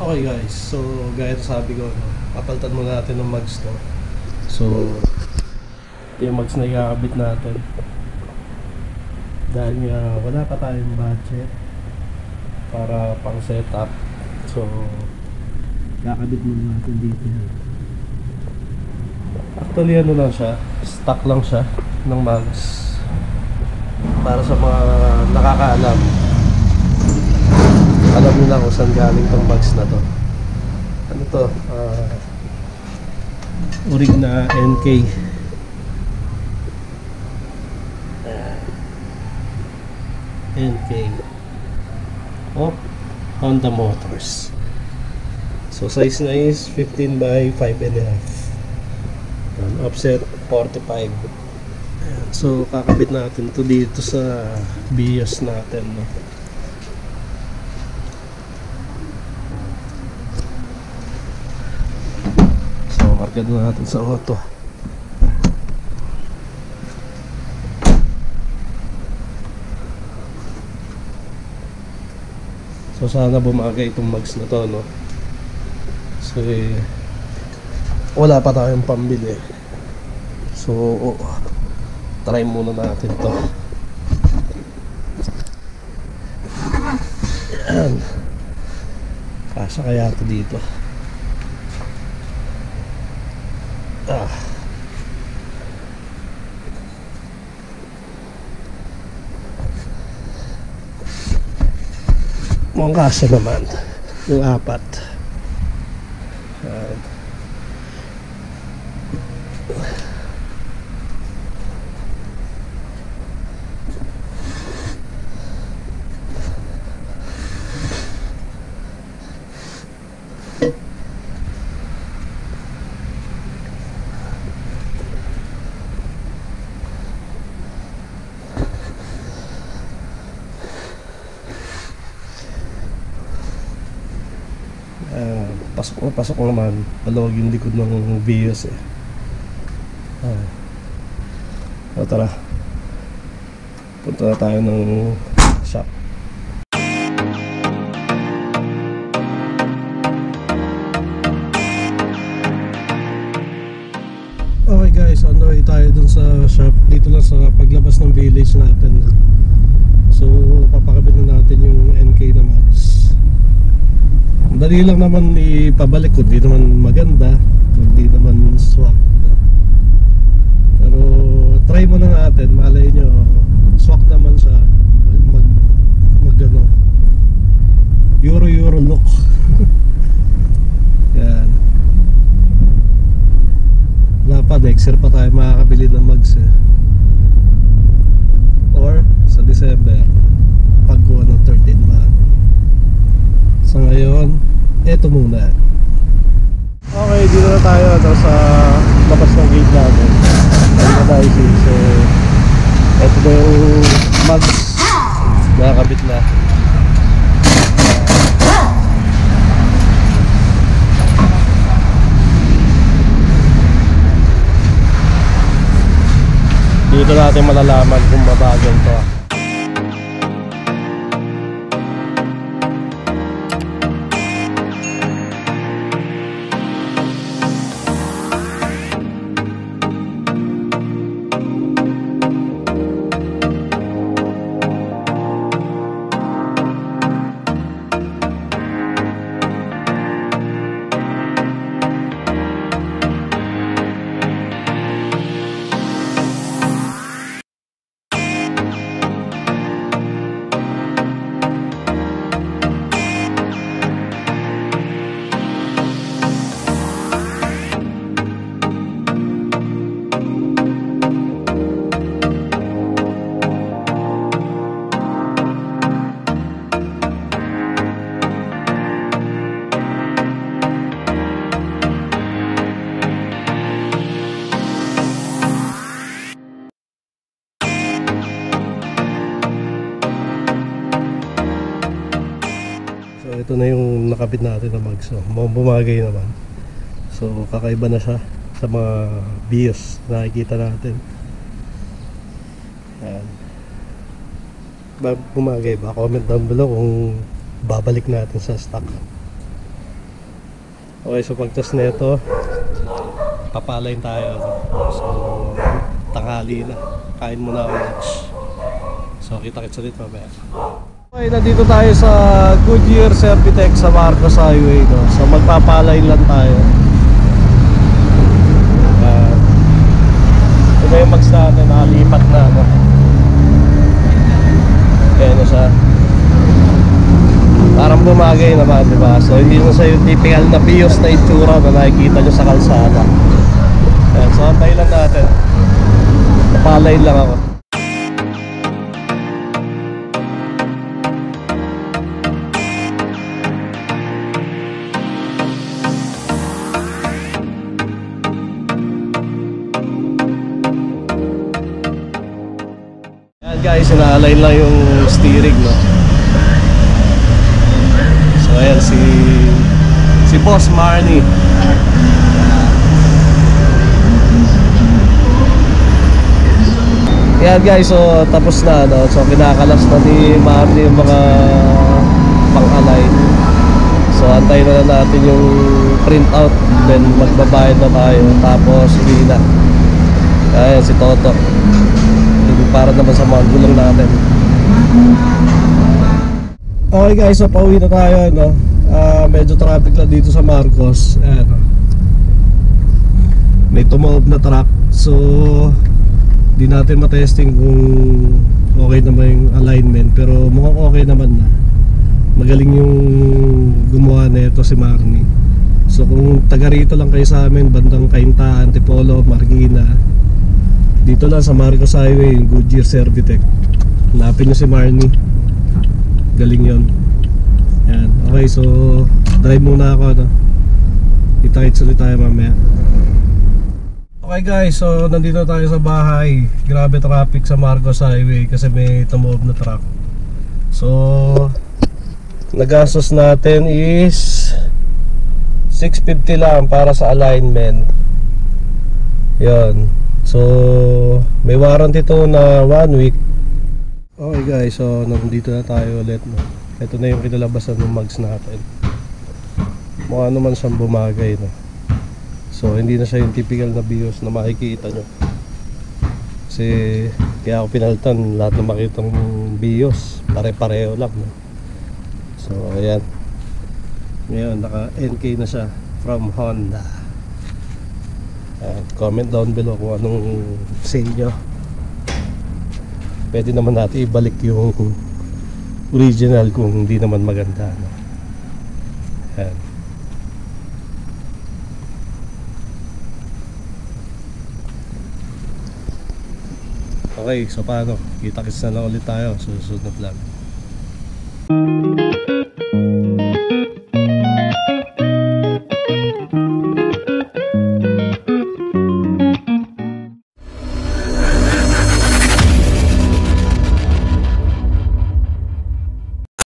Okay guys, so gaya na sabi ko, no, papalitan muna natin ng mags to. So, yung mags na ikakabit natin. Dahil nga wala pa tayong budget para pang setup. So, kakabit muna natin dito yan. Actually ano lang siya, stock lang siya ng mags. Para sa mga nakakaalam, alam nila kung saan galing tong mags na to. Ano to? Urig na NK. NK of Honda Motors. So size na is 15 by 5.5. Offset 45. Ayan. So kakabit natin to dito sa BIOS natin, no? Markad na natin sa auto. So sana bumagay itong mags na to, no? So wala pa tayong pambili. So try muna natin to. Ayan. Kasya kaya to dito. Mukhang kasya naman yung apat. Pasok naman, maluwag yung likod ng BIOS eh. So tara, punta na tayo ng shop. Okay guys, on the way tayo dun sa shop. Dito lang sa paglabas ng village natin. So papakabit na natin yung NK na mags. Dali lang naman ipabalik ko, di naman maganda, hindi naman swak. Pero try muna natin, malay nyo swak naman siya. Mag ano, Euro look. Yan. Wala pa, next year pa tayo makakabili ng mags eh. Or sa December pagkuha ng 13 month. So ngayon, eto muna. Okay, dito na tayo sa labas ng gate natin. Dito na tayo so eto na yung mags. Nakakabit na. Dito natin malalaman kung mabagal to. ito na yung nakabit natin na mags. So, bumagay naman. So kakaiba na siya sa mga BIOS na nakikita natin. Yan. Bumagay ba? Comment down below kung babalik natin sa stock. Okay, so pagtas nito, papalain tayo. So, tanghali na. Kain muna ako lunch. So, kita-kits ulit mamaya. Okay, nandito tayo sa Goodyear Servitec sa Marcos Highway, no? So, magpapalain lang tayo. Ito na yung mags natin, nakalipat na, no? Kaya na siya. Parang bumagay naman, diba? So hindi na siya yung typical na Vios na itsura na nakikita nyo sa kalsada. Ayan, so antay lang natin. Napalain lang ako. Ayan guys, ina-align lang yung steering, no? So ayan si Boss Marnie. Ayan guys, so tapos na, no? So kinakalas na ni Marnie yung mga pang-align. So antayin na lang natin yung printout, then magbabayad na tayo, tapos uwi na. Ayan si Toto, para naman sa mga gulong natin. Okay guys, so pauwi na tayo, no? Medyo traffic lang dito sa Marcos. Ayan, no? May tumawag na truck. So di natin matesting kung okay naman yung alignment, pero mukhang okay naman na. Magaling yung gumawa na ito, si Marnie. So kung taga rito lang kayo sa amin, bandang Cainta, Antipolo, Marikina, dito lang sa Marcos Highway, yung Goodyear Servitec, hanapin nyo si Marnie. Galing yun. Yan. Okay, so drive muna ako, no? Kita-kits ulit tayo mamaya. Okay guys, so nandito tayo sa bahay. Grabe traffic sa Marcos Highway kasi may tumawag na truck. So nagastos natin is 650 lang para sa alignment. Yan. So may warranty to na 1 week. Okay guys, so nandito na tayo ulit, no? Ito na yung kinalabasan ng mags natin. Mukha naman siyang bumagay, no? So hindi na siya yung typical na Vios na makikita nyo. Kasi kaya ako pinalitan lahat ng makitang Vios, pare-pareho lang, no? So ayan. Ngayon naka NK na siya from Honda. Comment down below kung anong say nyo. Pwede naman natin ibalik yung original kung hindi naman maganda, no? Ayan. Okay, so paano? Kita-kits na lang ulit tayo sa susunod na vlog.